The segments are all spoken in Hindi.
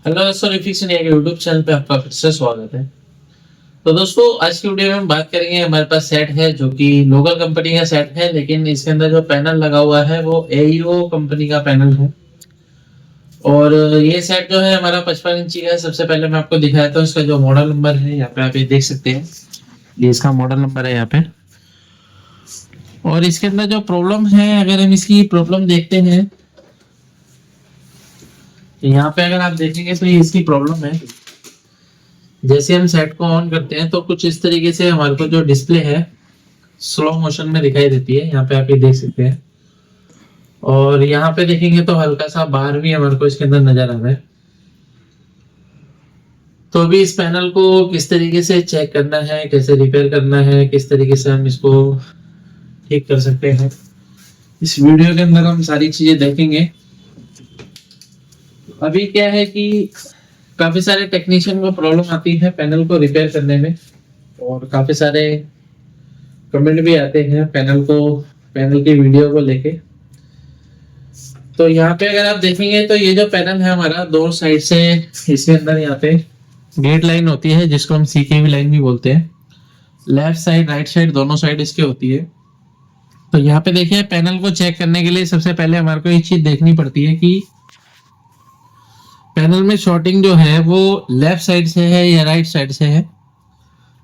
हेलो दोस्तों, रिफिक्स इंडिया के यूट्यूब चैनल पे आपका फिर से स्वागत है। तो दोस्तों, आज की वीडियो में हम बात करेंगे। हमारे पास सेट है जो कि लोकल कंपनी का सेट है, लेकिन इसके अंदर जो पैनल लगा हुआ है वो एईओ कंपनी का पैनल है। और ये सेट जो है हमारा 55 इंची का है। सबसे पहले मैं आपको दिखाता हूँ इसका जो मॉडल नंबर है। यहाँ पे आप ये देख सकते हैं, ये इसका मॉडल नंबर है यहाँ पे। और इसके अंदर जो प्रॉब्लम है, अगर हम इसकी प्रॉब्लम देखते हैं तो यहाँ पे अगर आप देखेंगे तो ये इसकी प्रॉब्लम है। जैसे हम सेट को ऑन करते हैं तो कुछ इस तरीके से हमारे को जो डिस्प्ले है स्लो मोशन में दिखाई देती है। यहाँ पे आप ये देख सकते हैं। और यहाँ पे देखेंगे तो हल्का सा बार भी हमारे को इसके अंदर नजर आ रहा है। तो अभी इस पैनल को किस तरीके से चेक करना है, कैसे रिपेयर करना है, किस तरीके से हम इसको ठीक कर सकते हैं, इस वीडियो के अंदर हम सारी चीजें देखेंगे। अभी क्या है कि काफी सारे टेक्नीशियन को प्रॉब्लम आती है पैनल को रिपेयर करने में, और काफी सारे कमेंट भी आते हैं पैनल की वीडियो को लेके। तो यहाँ पे अगर आप देखेंगे तो ये जो पैनल है हमारा, दो साइड से इसके अंदर यहाँ पे गेट लाइन होती है, जिसको हम सीकेवी लाइन भी बोलते हैं। लेफ्ट साइड राइट साइड दोनों साइड इसके होती है। तो यहाँ पे देखिए, पैनल को चेक करने के लिए सबसे पहले हमारे को एक चीज देखनी पड़ती है कि पैनल में शॉर्टिंग जो है वो लेफ्ट साइड से है या राइट साइड से है।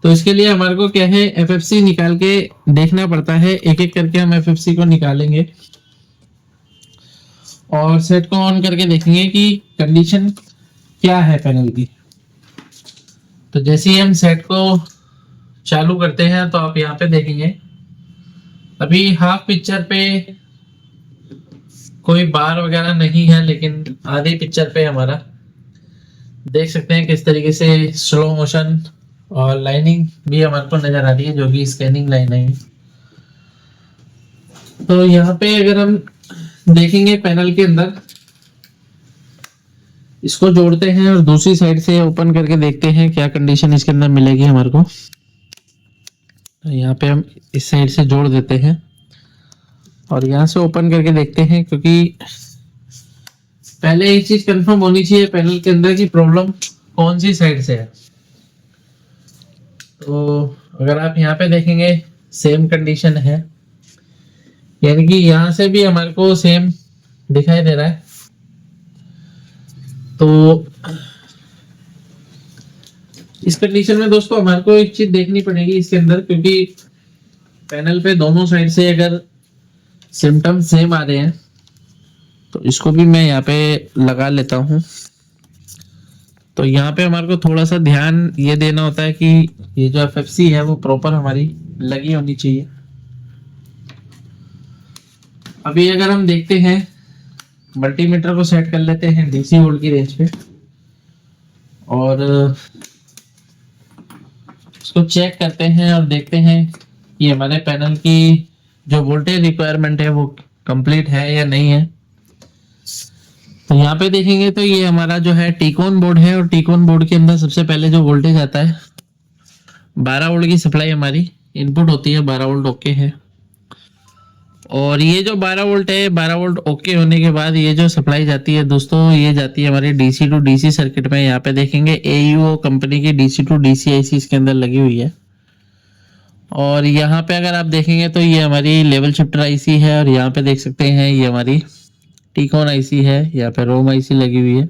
तो इसके लिए हमारे को क्या है, एफएफसी निकाल के देखना पड़ता है। एक एक करके हम एफएफसी को निकालेंगे और सेट को ऑन करके देखेंगे कि कंडीशन क्या है पैनल की। तो जैसे ही हम सेट को चालू करते हैं तो आप यहाँ पे देखेंगे, अभी हाफ पिक्चर पे कोई बार वगैरह नहीं है, लेकिन आधी पिक्चर पे हमारा देख सकते हैं किस तरीके से स्लो मोशन और लाइनिंग भी हमारे को नजर आ रही है, जो कि स्कैनिंग लाइन है। तो यहाँ पे अगर हम देखेंगे पैनल के अंदर, इसको जोड़ते हैं और दूसरी साइड से ओपन करके देखते हैं क्या कंडीशन इसके अंदर मिलेगी हमारे को। तो यहाँ पे हम इस साइड से जोड़ देते हैं और यहाँ से ओपन करके देखते हैं, क्योंकि पहले एक चीज कंफर्म होनी चाहिए पैनल के अंदर की प्रॉब्लम कौन सी साइड से है। तो अगर आप यहाँ पे देखेंगे सेम कंडीशन है, यानी कि यहाँ से भी हमारे को सेम दिखाई दे रहा है। तो इस कंडीशन में दोस्तों हमारे को एक चीज देखनी पड़ेगी इसके अंदर, क्योंकि पैनल पे दोनों साइड से अगर सिम्टम सेम आ रहे हैं तो इसको भी मैं यहाँ पे लगा लेता हूँ। तो यहाँ पे हमारे को थोड़ा सा ध्यान ये देना होता है कि ये जो एफएफसी है वो प्रॉपर हमारी लगी होनी चाहिए। अभी अगर हम देखते हैं, मल्टीमीटर को सेट कर लेते हैं डीसी वोल्ट की रेंज पे और इसको चेक करते हैं और देखते हैं कि हमारे पैनल की जो वोल्टेज रिक्वायरमेंट है वो कंप्लीट है या नहीं है। तो यहाँ पे देखेंगे तो ये हमारा जो है टीकॉन बोर्ड है, और टीकॉन बोर्ड के अंदर सबसे पहले जो वोल्टेज आता है 12 वोल्ट की सप्लाई हमारी इनपुट होती है। 12 वोल्ट ओके है, और ये जो 12 वोल्ट है, 12 वोल्ट ओके होने के बाद ये जो सप्लाई जाती है दोस्तों, ये जाती है हमारी डीसी टू डीसी सर्किट में। यहाँ पे देखेंगे एईओ कंपनी की डीसी टू डीसी आईसी इसके अंदर लगी हुई है। और यहाँ पे अगर आप देखेंगे तो ये हमारी लेवल शिफ्टर आईसी है, और यहाँ पे देख सकते हैं ये हमारी टीकॉन आईसी है, यहाँ पे रोम आईसी लगी हुई है,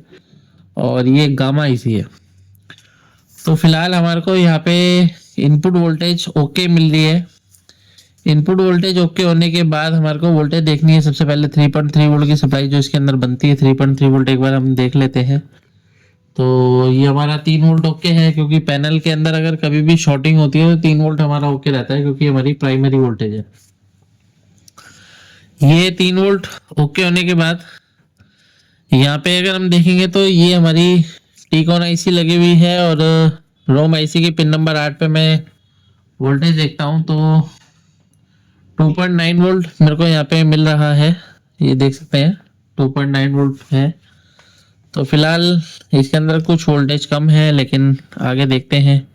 और ये गामा आईसी है। तो फिलहाल हमारे को यहाँ पे इनपुट वोल्टेज ओके मिल रही है। इनपुट वोल्टेज ओके होने के बाद हमारे को वोल्टेज देखनी है। सबसे पहले 3.3 वोल्ट की सप्लाई जो इसके अंदर बनती है, 3.3 वोल्ट एक बार हम देख लेते हैं। तो ये हमारा 3 वोल्ट ओके है, क्योंकि पैनल के अंदर अगर कभी भी शॉर्टिंग होती है तो 3 वोल्ट हमारा ओके रहता है, क्योंकि हमारी प्राइमरी वोल्टेज है। ये 3 वोल्ट ओके होने के बाद यहाँ पे अगर हम देखेंगे तो ये हमारी टीकॉन आईसी लगी हुई है, और रोम आईसी की पिन नंबर 8 पे मैं वोल्टेज देखता हूँ तो 2.9 वोल्ट मेरे को यहाँ पे मिल रहा है। ये देख सकते हैं 2.9 वोल्ट है। तो फिलहाल इसके अंदर कुछ वोल्टेज कम है, लेकिन आगे देखते हैं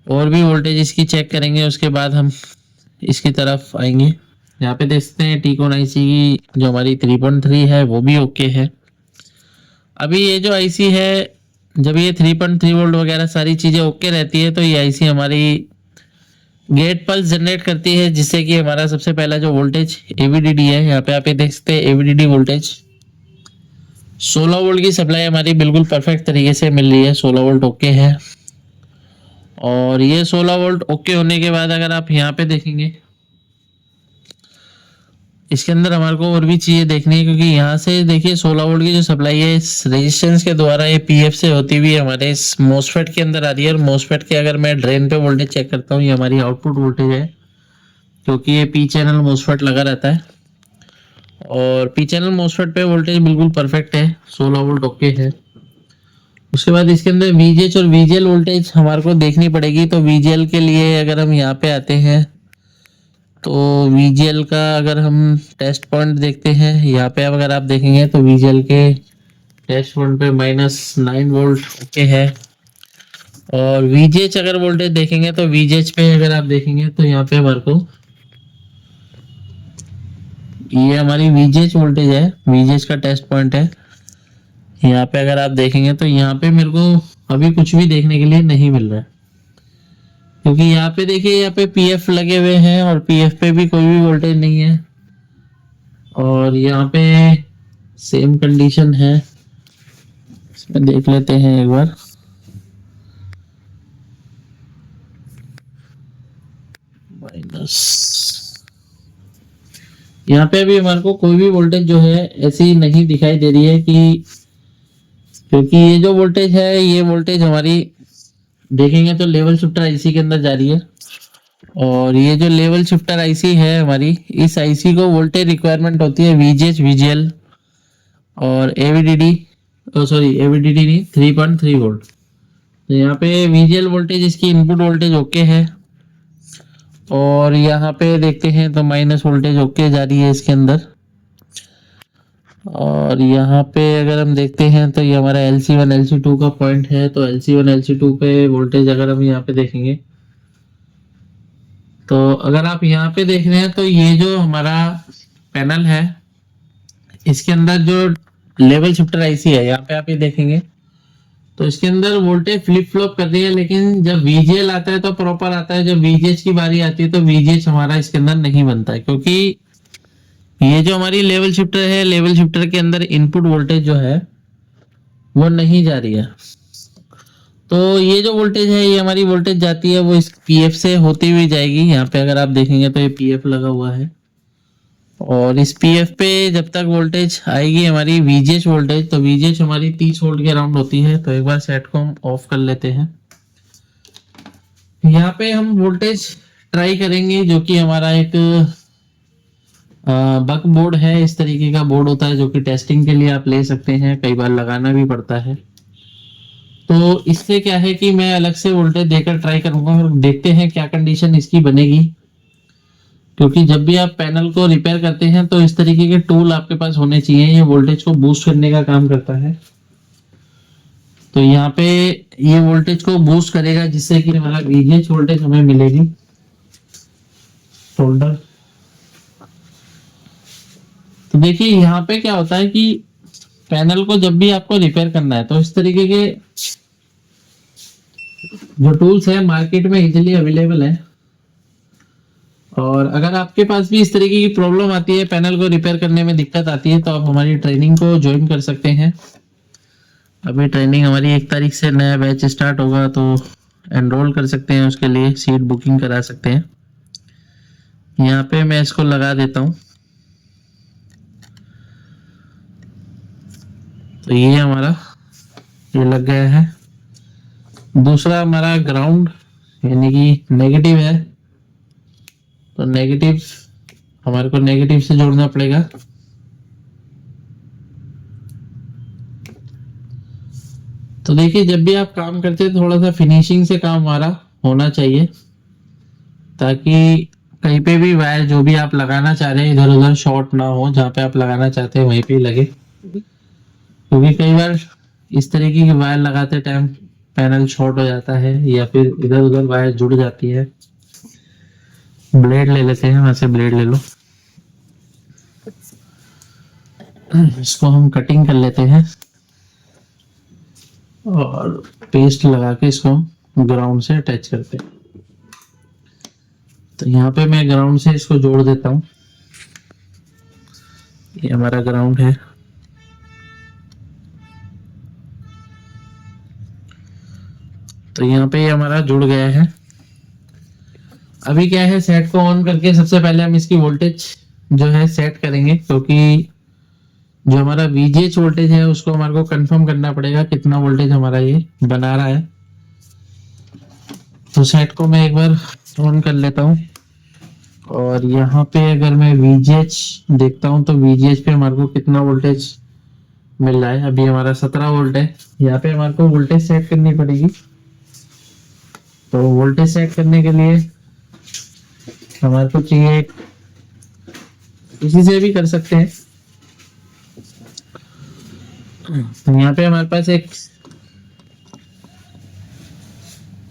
और भी वोल्टेज इसकी चेक करेंगे, उसके बाद हम इसकी तरफ आएंगे। यहाँ पे देख सकते हैं टीकॉन आईसी की जो हमारी 3.3 है वो भी ओके है, अभी ये जो आईसी है, जब ये 3.3 वोल्ट वगैरह सारी चीजें ओके रहती है तो ये आईसी हमारी गेट पल्स जनरेट करती है, जिससे कि हमारा सबसे पहला जो वोल्टेज एवीडीडी है, यहाँ पे आप ये देख सकते हैं एवीडीडी वोल्टेज 16 वोल्ट की सप्लाई हमारी बिल्कुल परफेक्ट तरीके से मिल रही है। 16 वोल्ट ओके है। और ये 16 वोल्ट ओके होने के बाद अगर आप यहाँ पे देखेंगे, इसके अंदर हमारे को और भी चीजें देखनी है, क्योंकि यहाँ से देखिए 16 वोल्ट की जो सप्लाई है इस रेजिस्टेंस के द्वारा ये पीएफ से होती हुई हमारे इस मोसफेट के अंदर आ रही है। और मोसफेट के अगर मैं ड्रेन पे वोल्टेज चेक करता हूँ, ये हमारी आउटपुट वोल्टेज है, क्योंकि ये पी चैनल मोसफेट लगा रहता है। और पी चैनल मोसफेट पे वोल्टेज बिल्कुल परफेक्ट है, 16 वोल्ट ओके है। उसके बाद इसके अंदर वीजीएच और वीजीएल वोल्टेज हमारे को देखनी पड़ेगी। तो वीजीएल के लिए अगर हम यहाँ पे आते हैं तो वीजीएल का अगर हम टेस्ट पॉइंट देखते हैं, यहाँ पे अगर आप देखेंगे तो वीजीएल के टेस्ट पॉइंट पे -9 वोल्ट ओके है। और वीजीएच अगर वोल्टेज देखेंगे तो वीजीएच पे अगर आप देखेंगे तो यहाँ पे हमारे को ये हमारी वीजीएच वोल्टेज है, वीजीएच का टेस्ट पॉइंट है। यहाँ पे अगर आप देखेंगे तो यहाँ पे मेरे को अभी कुछ भी देखने के लिए नहीं मिल रहा है, क्योंकि यहाँ पे देखिए यहाँ पे पीएफ लगे हुए हैं और पीएफ पे भी कोई भी वोल्टेज नहीं है। और यहाँ पे सेम कंडीशन है, इसमें देख लेते हैं एक बार। माइनस यहाँ पे भी हमारे को कोई भी वोल्टेज जो है ऐसी नहीं दिखाई दे रही है, कि क्योंकि ये जो वोल्टेज है ये वोल्टेज हमारी देखेंगे तो लेवल शिफ्टर आईसी के अंदर जा रही है। और ये जो लेवल शिफ्टर आईसी है हमारी, इस आईसी को वोल्टेज रिक्वायरमेंट होती है वीजीएच वीजीएल और एवीडीडी, सॉरी एवीडीडी नहीं, 3.3 वोल्ट। तो यहाँ पे वीजीएल वोल्टेज इसकी इनपुट वोल्टेज ओके है। और यहाँ पे देखते हैं तो माइनस वोल्टेज ओके जा रही है इसके अंदर। और यहाँ पे अगर हम देखते हैं तो ये हमारा LC1 LC2 का पॉइंट है। तो LC1 LC2 पे वोल्टेज अगर हम यहाँ पे देखेंगे, तो अगर आप यहाँ पे देख रहे हैं तो ये जो हमारा पैनल है इसके अंदर जो लेवल शिफ्टर आईसी है, यहाँ पे आप ये देखेंगे तो इसके अंदर वोल्टेज फ्लिप फ्लॉप कर रही है। लेकिन जब वीजीएल आता है तो प्रॉपर आता है, जब वीजीएच की बारी आती है तो वीजीएच हमारा इसके अंदर नहीं बनता है, क्योंकि ये जो हमारी लेवल शिफ्टर है, लेवल शिफ्टर के अंदर इनपुट वोल्टेज जो है वो नहीं जा रही है। तो ये जो वोल्टेज है ये हमारी वोल्टेज जाती है वो इस पीएफ से होती हुई जाएगी। यहाँ पे अगर आप देखेंगे तो ये पीएफ लगा हुआ है, और इस पीएफ पे जब तक वोल्टेज आएगी हमारी वीजीएच वोल्टेज, तो वीजीएच हमारी 30 वोल्ट के अराउंड होती है। तो एक बार सेट को हम ऑफ कर लेते हैं। यहाँ पे हम वोल्टेज ट्राई करेंगे, जो कि हमारा एक बक बोर्ड है। इस तरीके का बोर्ड होता है जो कि टेस्टिंग के लिए आप ले सकते हैं, कई बार लगाना भी पड़ता है। तो इससे क्या है कि मैं अलग से वोल्टेज देकर ट्राई करूंगा और देखते हैं क्या कंडीशन इसकी बनेगी। क्योंकि जब भी आप पैनल को रिपेयर करते हैं तो इस तरीके के टूल आपके पास होने चाहिए, ये वोल्टेज को बूस्ट करने का काम करता है। तो यहाँ पे ये वोल्टेज को बूस्ट करेगा, जिससे कि हमारा वीजीएच वोल्टेज हमें मिलेगी। शोल्डर तो देखिए यहाँ पे क्या होता है कि पैनल को जब भी आपको रिपेयर करना है तो इस तरीके के जो टूल्स है मार्केट में इजीली अवेलेबल है। और अगर आपके पास भी इस तरीके की प्रॉब्लम आती है, पैनल को रिपेयर करने में दिक्कत आती है, तो आप हमारी ट्रेनिंग को ज्वाइन कर सकते हैं। अभी ट्रेनिंग हमारी 1 तारीख से नया बैच स्टार्ट होगा, तो एनरोल कर सकते हैं, उसके लिए सीट बुकिंग करा सकते हैं। यहाँ पे मैं इसको लगा देता हूँ। तो ये हमारा ये लग गया है। दूसरा हमारा ग्राउंड यानी कि नेगेटिव है, तो नेगेटिव हमारे को नेगेटिव से जोड़ना पड़ेगा। तो देखिए जब भी आप काम करते हैं थोड़ा सा फिनिशिंग से काम हमारा होना चाहिए, ताकि कहीं पे भी वायर जो भी आप लगाना चाह रहे हैं इधर उधर शॉर्ट ना हो, जहाँ पे आप लगाना चाहते हैं वहीं पे लगे। क्योंकि कई बार इस तरीके की वायर लगाते टाइम पैनल शॉर्ट हो जाता है या फिर इधर उधर वायर जुड़ जाती है। ब्लेड ले लेते हैं, वहां से ब्लेड ले लो, इसको हम कटिंग कर लेते हैं। और पेस्ट लगा के इसको ग्राउंड से अटैच करते हैं। तो यहाँ पे मैं ग्राउंड से इसको जोड़ देता हूँ। ये हमारा ग्राउंड है। तो यहाँ पे ये हमारा जुड़ गया है। अभी क्या है, सेट को ऑन करके सबसे पहले हम इसकी वोल्टेज जो है सेट करेंगे, क्योंकि जो हमारा VGH वोल्टेज है उसको हमारे को कंफर्म करना पड़ेगा कितना वोल्टेज हमारा ये बना रहा है। तो सेट को मैं एक बार ऑन कर लेता हूँ और यहाँ पे अगर मैं VGH देखता हूँ तो VGH पे हमारे को कितना वोल्टेज मिल रहा है। अभी हमारा 17 वोल्ट है। यहाँ पे हमारे को वोल्टेज सेट करनी पड़ेगी। तो वोल्टेज सेट करने के लिए हमारे को चाहिए, इसी से भी कर सकते हैं। तो यहाँ पे हमारे पास एक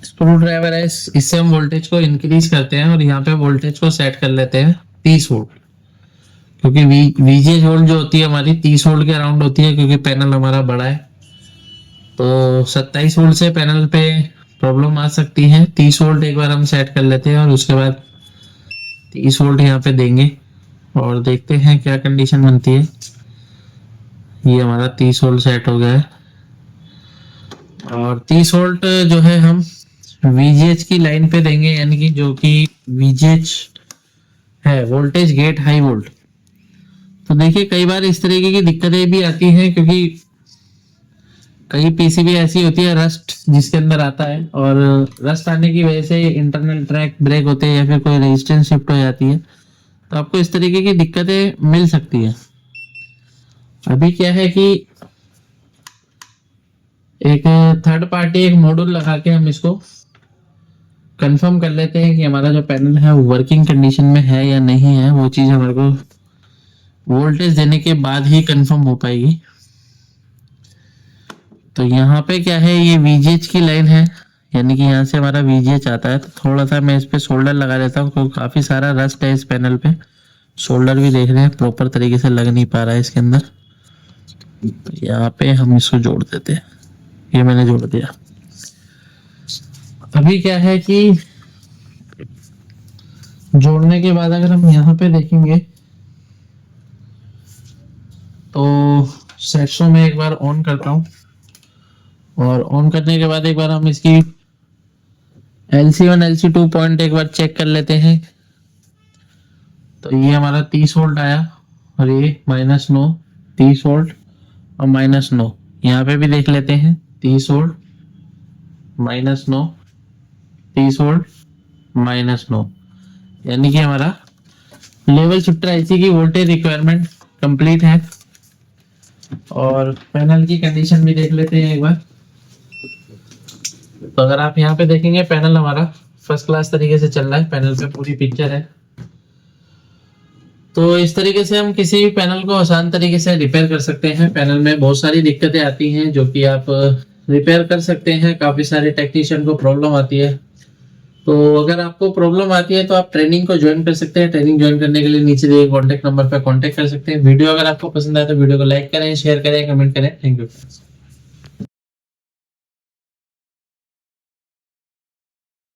स्क्रू ड्राइवर है, इससे हम वोल्टेज को इंक्रीज करते हैं और यहाँ पे वोल्टेज को सेट कर लेते हैं 30 वोल्ट, क्योंकि VGH वोल्ट जो होती है हमारी 30 वोल्ट के अराउंड होती है, क्योंकि पैनल हमारा बड़ा है। तो 27 वोल्ट से पैनल पे प्रॉब्लम आ सकती है। 30 वोल्ट एक बार हम सेट कर लेते हैं और उसके बाद 30 वोल्ट यहाँ पे देंगे और देखते हैं क्या कंडीशन बनती है। ये हमारा 30 वोल्ट सेट हो गया है और 30 वोल्ट जो है हम VGH की लाइन पे देंगे, यानी कि जो कि VGH है वोल्टेज गेट हाई वोल्ट। तो देखिए कई बार इस तरीके की दिक्कतें भी आती हैं, क्योंकि कई PCB ऐसी होती है रस्ट जिसके अंदर आता है, और रस्ट आने की वजह से इंटरनल ट्रैक ब्रेक होते हैं या फिर कोई रेजिस्टेंस शिफ्ट हो जाती है। तो आपको इस तरीके की दिक्कतें मिल सकती है। अभी क्या है कि एक थर्ड पार्टी एक मॉड्यूल लगा के हम इसको कंफर्म कर लेते हैं कि हमारा जो पैनल है वो वर्किंग कंडीशन में है या नहीं है। वो चीज हमारे को वोल्टेज देने के बाद ही कंफर्म हो पाएगी। तो यहाँ पे क्या है, ये VGH की लाइन है, यानी कि यहाँ से हमारा VGH आता है। तो थोड़ा सा मैं इस पे सोल्डर लगा देता हूँ, क्योंकि काफी सारा रस्ट है इस पैनल पे। सोल्डर भी देख रहे हैं प्रॉपर तरीके से लग नहीं पा रहा है इसके अंदर। तो यहाँ पे हम इसको जोड़ देते हैं। ये मैंने जोड़ दिया। अभी क्या है कि जोड़ने के बाद अगर हम यहाँ पे देखेंगे तो सेट्सों में एक बार ऑन करता हूँ और ऑन करने के बाद एक बार हम इसकी LC1 LC2 पॉइंट एक बार चेक कर लेते हैं। तो ये हमारा 30 वोल्ट आया और ये -9, 30 वोल्ट और -9। यहाँ पे भी देख लेते हैं 30 वोल्ट -9, 30 वोल्ट -9, यानी कि हमारा लेवल शिफ्टर IC की वोल्टेज रिक्वायरमेंट कंप्लीट है। और पैनल की कंडीशन भी देख लेते हैं एक बार। तो अगर आप यहाँ पे देखेंगे पैनल हमारा फर्स्ट क्लास तरीके से चल रहा है। पैनल पे पूरी पिक्चर है। तो इस तरीके से हम किसी भी पैनल को आसान तरीके से रिपेयर कर सकते हैं। पैनल में बहुत सारी दिक्कतें आती हैं जो कि आप रिपेयर कर सकते हैं। काफी सारे टेक्नीशियन को प्रॉब्लम आती है। तो अगर आपको प्रॉब्लम आती है तो आप ट्रेनिंग को ज्वाइन कर सकते हैं। ट्रेनिंग ज्वाइन करने के लिए नीचे दिए कॉन्टेक्ट नंबर पर कॉन्टेक्ट कर सकते हैं। वीडियो अगर आपको पसंद आए तो वीडियो को लाइक करें, शेयर करें, कमेंट करें। Thank you.